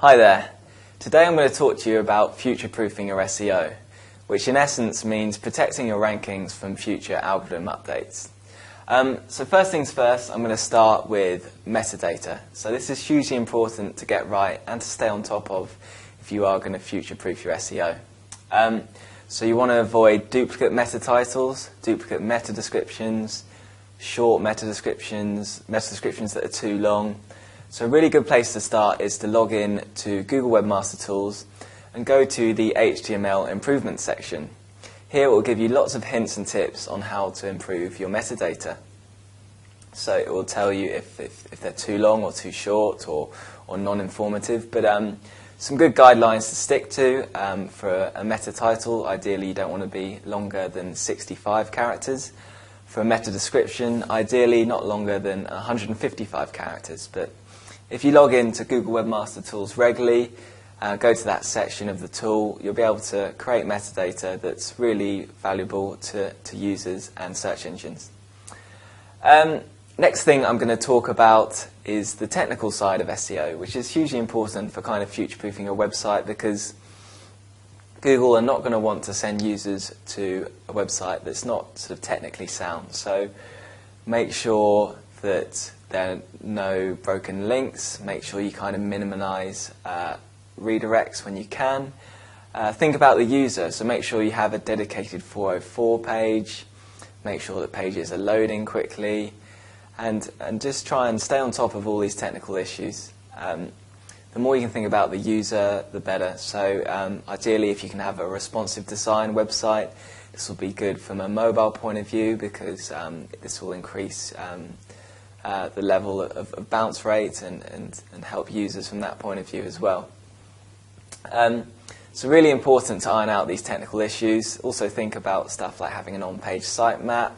Hi there. Today I'm going to talk to you about future-proofing your SEO, which in essence means protecting your rankings from future algorithm updates. So first things first, I'm going to start with metadata. So this is hugely important to get right and to stay on top of if you are going to future-proof your SEO. So you want to avoid duplicate meta titles, duplicate meta descriptions, short meta descriptions that are too long. So a really good place to start is to log in to Google Webmaster Tools and go to the HTML improvement section. Here it will give you lots of hints and tips on how to improve your metadata. So it will tell you if they're too long or too short or non-informative, but some good guidelines to stick to for a meta title. Ideally you don't want to be longer than 65 characters. For a meta description, ideally not longer than 155 characters, but if you log in to Google Webmaster Tools regularly, go to that section of the tool, you'll be able to create metadata that's really valuable to users and search engines. Next thing I'm going to talk about is the technical side of SEO, which is hugely important for kind of future-proofing your website, because Google are not going to want to send users to a website that's not sort of technically sound. So make sure that there are no broken links. Make sure you kind of minimize redirects when you can. Think about the user, so make sure you have a dedicated 404 page. Make sure that pages are loading quickly, and just try and stay on top of all these technical issues. The more you can think about the user, the better. So ideally, if you can have a responsive design website, this will be good from a mobile point of view, because this will increase the level of bounce rate and help users from that point of view as well. So really important to iron out these technical issues. Also think about stuff like having an on-page sitemap,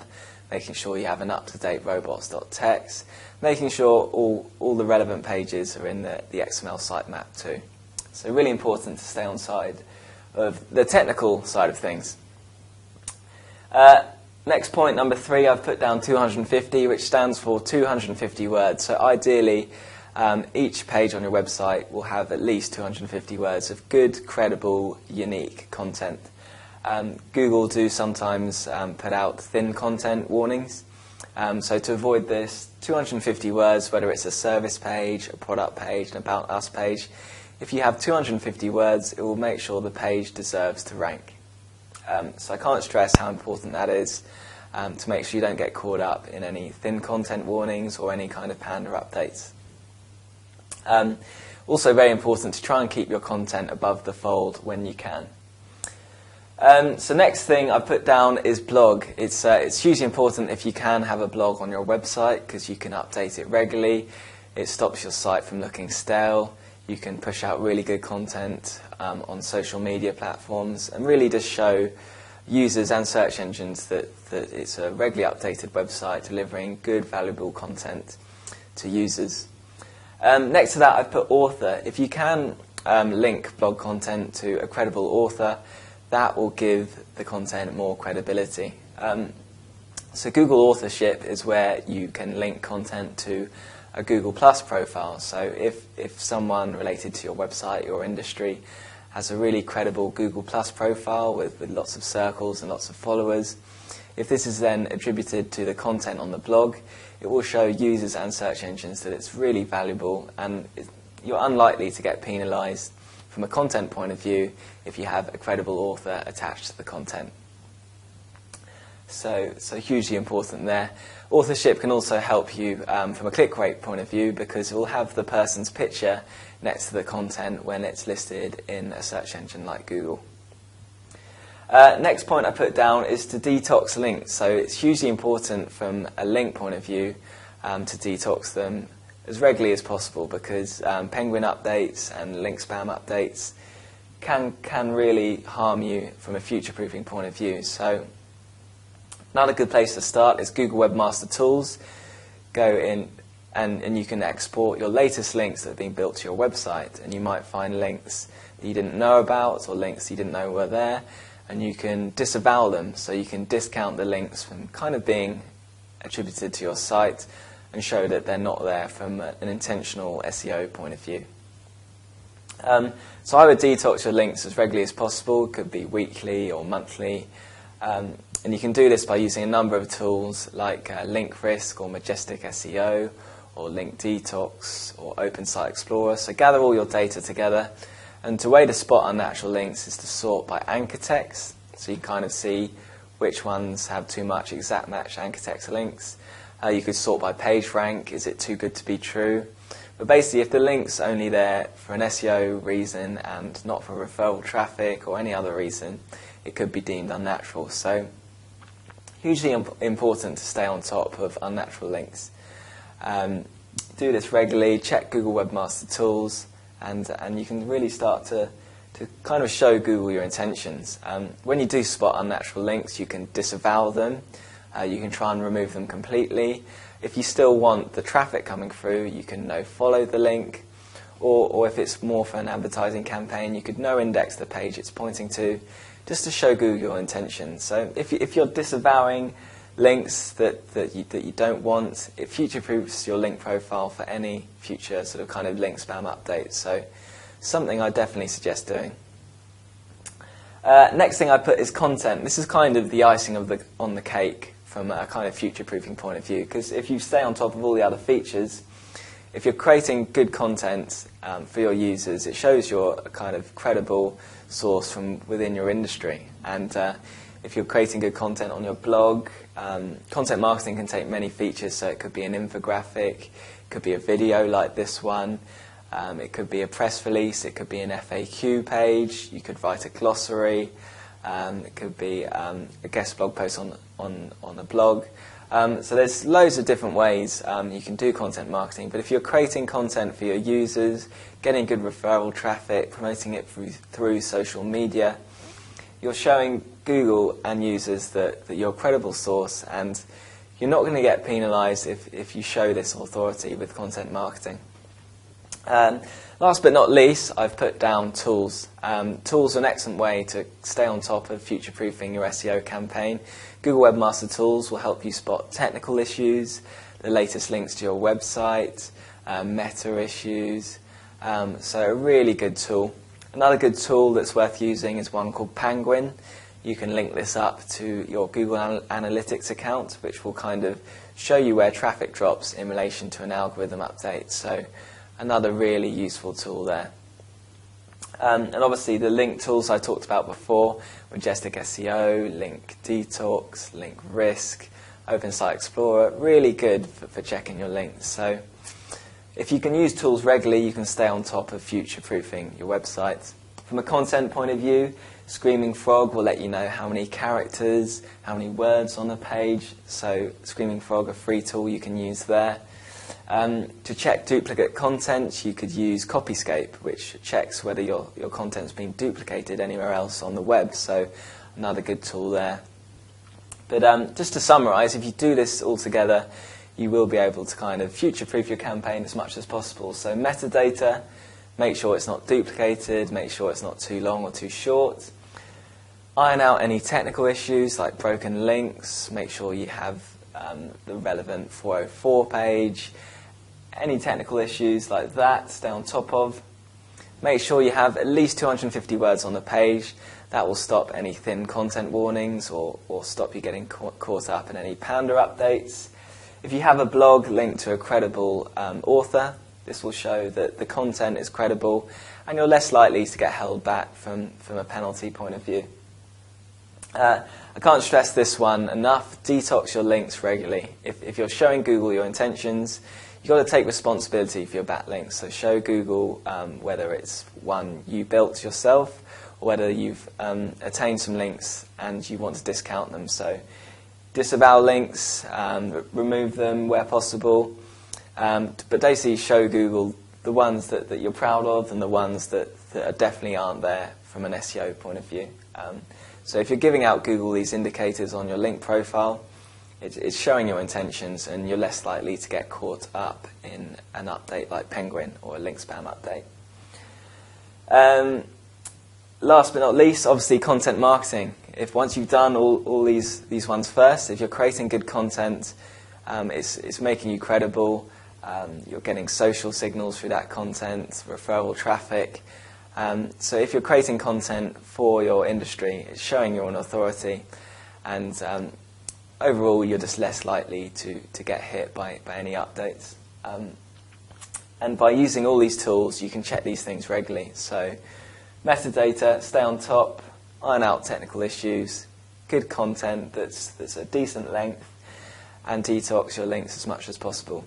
making sure you have an up-to-date robots.txt, making sure all the relevant pages are in the XML sitemap too. So really important to stay on side of the technical side of things. Next point, number 3, I've put down 250, which stands for 250 words. So ideally, each page on your website will have at least 250 words of good, credible, unique content. Google do sometimes put out thin content warnings. So to avoid this, 250 words, whether it's a service page, a product page, an About Us page, if you have 250 words, it will make sure the page deserves to rank. So I can't stress how important that is to make sure you don't get caught up in any thin content warnings or any kind of Panda updates. Also very important to try and keep your content above the fold when you can. So next thing I put down is blog. It's hugely important if you can have a blog on your website, because you can update it regularly. It stops your site from looking stale. You can push out really good content on social media platforms and really just show users and search engines that it's a regularly updated website delivering good, valuable content to users. Next to that, I've put author. If you can link blog content to a credible author, that will give the content more credibility. So Google authorship is where you can link content to a Google Plus profile. So if someone related to your website, your industry, has a really credible Google Plus profile with lots of circles and lots of followers, if this is then attributed to the content on the blog, it will show users and search engines that it's really valuable, and you're unlikely to get penalized from a content point of view if you have a credible author attached to the content. So hugely important there. Authorship can also help you from a click rate point of view, because it will have the person's picture next to the content when it's listed in a search engine like Google. Next point I put down is to detox links. So it's hugely important from a link point of view to detox them as regularly as possible, because penguin updates and link spam updates can really harm you from a future-proofing point of view. So another good place to start is Google Webmaster Tools. Go in and you can export your latest links that have been built to your website, and you might find links that you didn't know about or links you didn't know were there, and you can disavow them. So you can discount the links from kind of being attributed to your site and show that they're not there from an intentional SEO point of view. So I would detox your links as regularly as possible. It could be weekly or monthly. And you can do this by using a number of tools like Link Risk or Majestic SEO or Link Detox or Open Site Explorer. So gather all your data together. And the way to spot unnatural links is to sort by anchor text. So you kind of see which ones have too much exact match anchor text links. You could sort by page rank. Is it too good to be true? But basically, if the link's only there for an SEO reason and not for referral traffic or any other reason, it could be deemed unnatural. So hugely important to stay on top of unnatural links. Do this regularly, check Google Webmaster Tools, and you can really start to kind of show Google your intentions. When you do spot unnatural links, you can disavow them. You can try and remove them completely. If you still want the traffic coming through, you can no-follow the link. Or if it's more for an advertising campaign, you could no-index the page it's pointing to, just to show Google your intentions. So if you're disavowing links that you don't want, it future-proofs your link profile for any future sort of kind of link spam updates. So something I definitely suggest doing. Next thing I put is content. This is kind of the icing on the cake from a kind of future-proofing point of view, because if you stay on top of all the other features, if you're creating good content for your users, it shows you're a kind of credible source from within your industry. And if you're creating good content on your blog, content marketing can take many features. So it could be an infographic, it could be a video like this one, it could be a press release, it could be an FAQ page, you could write a glossary, it could be a guest blog post on a blog. So there's loads of different ways you can do content marketing, but if you're creating content for your users, getting good referral traffic, promoting it through social media, you're showing Google and users that you're a credible source, and you're not going to get penalized if you show this authority with content marketing. Last but not least, I've put down tools. Tools are an excellent way to stay on top of future-proofing your SEO campaign. Google Webmaster Tools will help you spot technical issues, the latest links to your website, meta issues. So a really good tool. Another good tool that's worth using is one called Penguin. You can link this up to your Google Analytics account, which will kind of show you where traffic drops in relation to an algorithm update. So another really useful tool there. And obviously the link tools I talked about before, Majestic SEO, Link Detox, Link Risk, Open Site Explorer, really good for checking your links. So if you can use tools regularly, you can stay on top of future-proofing your website. From a content point of view, Screaming Frog will let you know how many characters, how many words on a page. So Screaming Frog, a free tool you can use there. To check duplicate content, you could use Copyscape, which checks whether your content's been duplicated anywhere else on the web. So another good tool there. But just to summarize, if you do this all together, you will be able to kind of future-proof your campaign as much as possible. So metadata, make sure it's not duplicated, make sure it's not too long or too short. Iron out any technical issues like broken links, make sure you have the relevant 404 page. Any technical issues like that, stay on top of. Make sure you have at least 250 words on the page. That will stop any thin content warnings or stop you getting caught up in any Panda updates. If you have a blog linked to a credible author, this will show that the content is credible and you're less likely to get held back from a penalty point of view. I can't stress this one enough. Detox your links regularly. If you're showing Google your intentions, you've got to take responsibility for your backlinks. So show Google whether it's one you built yourself or whether you've attained some links and you want to discount them. So disavow links, remove them where possible, but basically show Google the ones that you're proud of and the ones that definitely aren't there from an SEO point of view. So if you're giving out Google these indicators on your link profile, it's showing your intentions and you're less likely to get caught up in an update like Penguin or a link spam update. Last but not least, obviously content marketing. If once you've done all these ones first, if you're creating good content, it's making you credible, you're getting social signals through that content, referral traffic, So if you're creating content for your industry, it's showing you're an authority, and overall you're just less likely to get hit by any updates. And by using all these tools, you can check these things regularly. So metadata, stay on top, iron out technical issues, good content that's a decent length, and detox your links as much as possible.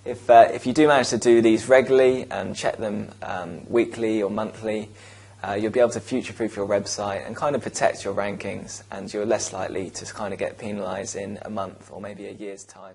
If you do manage to do these regularly and check them weekly or monthly, you'll be able to future-proof your website and kind of protect your rankings, and you're less likely to kind of get penalised in a month or maybe a year's time.